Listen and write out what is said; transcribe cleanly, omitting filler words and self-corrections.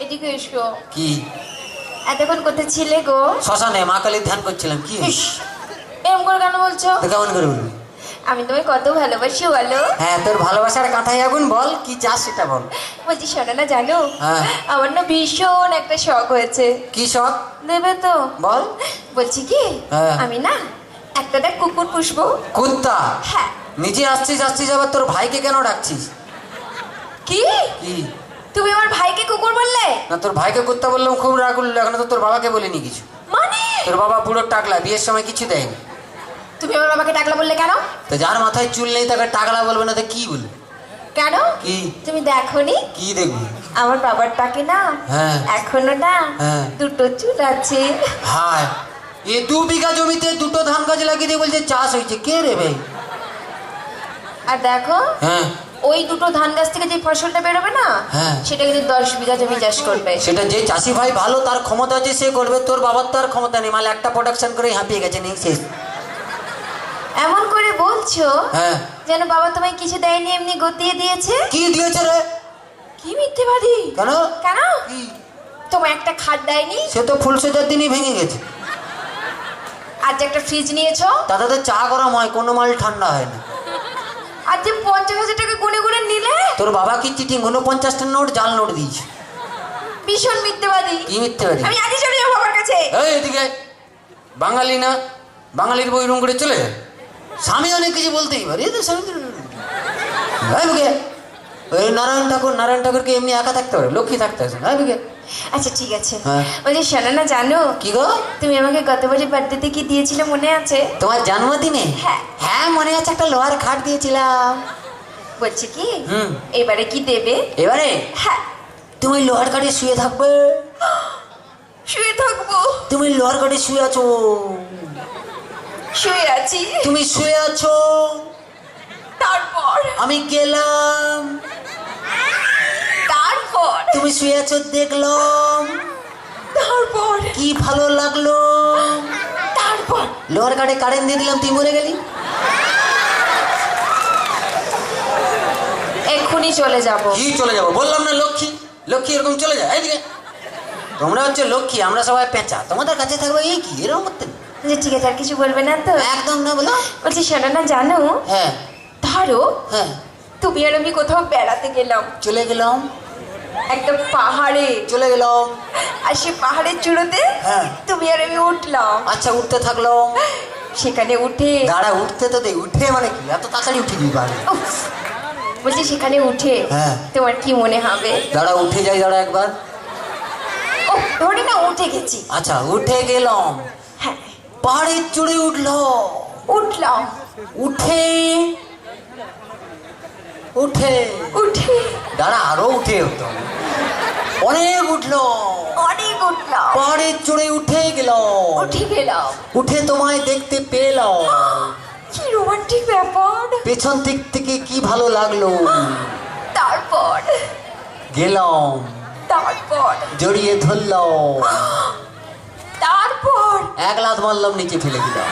এদিকে এসো। কি এতক্ষণ কোথায় ছিলে গো? শ্মশানে মা কালীর ধ্যান করছিলাম। কি এরকম করে কেন বলছো? তো কেমন করে বলবি? আমি তোমায় কত ভালোবাসি বলো। হ্যাঁ, তোর ভালোবাসার কাঁথায় আগুন, বল কি চাস সেটা বল। বলছি শোনো না, জানো হ্যাঁ। আমার না ভীষণ একটা শখ হয়েছে। কি শখ? দেবে তো? বল। বলছি কি, হ্যাঁ। আমি না একটা কুকুর পুষবো। কুত্তা? হ্যাঁ। নিজে আসছিস আবার তোর ভাইকে কেন ডাকছিস? কি কি তুমি আমার ভাইকে কুকুর বললে? না, তোর ভাইকে কুত্তা বললাম, খুব রাগ উঠলো। এখন তো তোর বাবাকে বলিনি কিছু। মানে তোর বাবা পুরো টাকলা, বিয়ের সময় কিছু দেয়নি। তুমি আমার বাবাকে টাকলা বললে কেন? তো যার মাথায় চুল নেই তাকে টাকলা বলবে না তো কি বলবে? কেন? কি তুমি দেখোনি কি দেখবি? আমার বাবার টাকে না হ্যাঁ। এখনো না হ্যাঁ। দুটো চুল আছে। হায়, এ 2 বিঘা জমিতে 2টো ধান গাছ লাগিয়ে দিয়ে বলছে চাষ হয়েছে। কে রে ভাই? আর দেখো, হ্যাঁ। ওই দুটো ধান গাছ থেকে যে ফসলটা বেরোবে না, হ্যাঁ। সেটা কিন্তু 10 বিঘা জমি চাষ করবে। সেটা যে চাষি ভাই ভালো, তার ক্ষমতা আছে, সে করবে। তোর বাবার তো আর ক্ষমতা নেই, মাল একটা প্রোডাকশন করে হাঁপিয়ে গেছে, নেই শেষ। এমন করে বলছো হ্যাঁ। যেন বাবা তোমায় কিছু দেয়নি, এমনি গতিয়ে দিয়েছে। কি দিয়েছে রে? কি মিথ্যেবাদী! কেন? কেন কি? তোমায় একটা খাট দেয়নি? সে তো ফুলসজ্জার দিনই ভেঙে গেছে। আজ একটা ফ্রিজ নিয়েছো, তাতে তো চা গরম হয়, কোনো মাল ঠান্ডা হয় না। আর যে 50,000 টাকা গুনে গুনে নিলে। তোর বাবা কি চিটিং? 49টা নোট জাল নোট দিয়েছে। ভীষণ মিথ্যেবাদী। কি মিথ্যেবাদী? আমি আজই চলে যাবো বাবার কাছে। এই এদিকে, বাঙালি না, বাঙালির বই রুম করে চলে যায়। স্বামী অনেক কিছু বলতেই পারে। ওই নারায়ণ ঠাকুরকে এমনি একা থাকতে পারে, লক্ষ্মী থাকতে হবে। আচ্ছা ঠিক আছে। হ্যাঁ। বলছি শোনো না, জানো কি গো? তুমি আমাকে গতবারের বার্থডেতে কি দিয়েছিলে মনে আছে? তোমার জন্মদিনে? হ্যাঁ। হ্যাঁ মনে আছে, একটা লোহার খাট দিয়েছিলাম। বলছি কি, হুম। এবারে কি দেবে? এবারে হ্যাঁ। তুমি লোহার খাটে শুয়ে থাকবে। শুয়ে থাকবো? তুমি লোহার খাটে শুয়ে আছো। শুয়ে আছি। তুমি শুয়ে আছো, তারপর? আমি গেলাম। তারপর? তুমি শুয়ে আছো, দেখলাম। তারপর? কি ভালো লাগলো। তারপর? লোহার কাটে কারেন্ট দিয়ে দিলাম, তুই মরে গেলি। এক্ষুনি চলে যাব। কি চলে যাবো? বললাম না লক্ষ্মী, লক্ষ্মী এরকম চলে যায়। এইদিকে, তোমরা হচ্ছে লক্ষ্মী, আমরা সবাই পেঁচা। তোমাদের কাছে থাকবে এই কি এরকম করতে? যে ঠিক আছে, আর কিছু বলবে না তো? একদম না, বলো। বলছি শোনো না, জানো হ্যাঁ। ধরো হ্যাঁ। তুমি আর আমি কোথাও বেড়াতে গেলাম, চলে গেলাম। একটা পাহাড়ে চলে গেলাম। আর সে পাহাড়ের চূড়োতে হ্যাঁ। তুমি আর আমি উঠলাম। আচ্ছা, উঠতে থাকলাম। সেখানে উঠে দাঁড়া, উঠতে তো দে। উঠে মানে কি? এত তাড়াতাড়ি উঠে দিবি পারে? উফ, বলছি সেখানে উঠে হ্যাঁ। তোমার কি মনে হবে? দাঁড়া, উঠে যাই, দাঁড়া একবার। ও ধরে না উঠে গেছি। আচ্ছা, উঠে গেলাম। হ্যাঁ। পাহাড়ের চড়ে উঠলো। উঠলাম। উঠে উঠে উঠে দাঁড়া, আরো উঠে হতো। অনেক উঠলো। অনেক উঠলাম। পাহাড়ের চড়ে উঠে গেল। উঠে গেলাম। উঠে তোমায় দেখতে পেলাম। কি রোমান্টিক ব্যাপার। পেছন দিক থেকে কি ভালো লাগলো। তারপর? গেলাম, তারপর? জড়িয়ে ধরলাম। তারপর? 1 লাথ মারলাম, নিচে ফেলে দিলাম।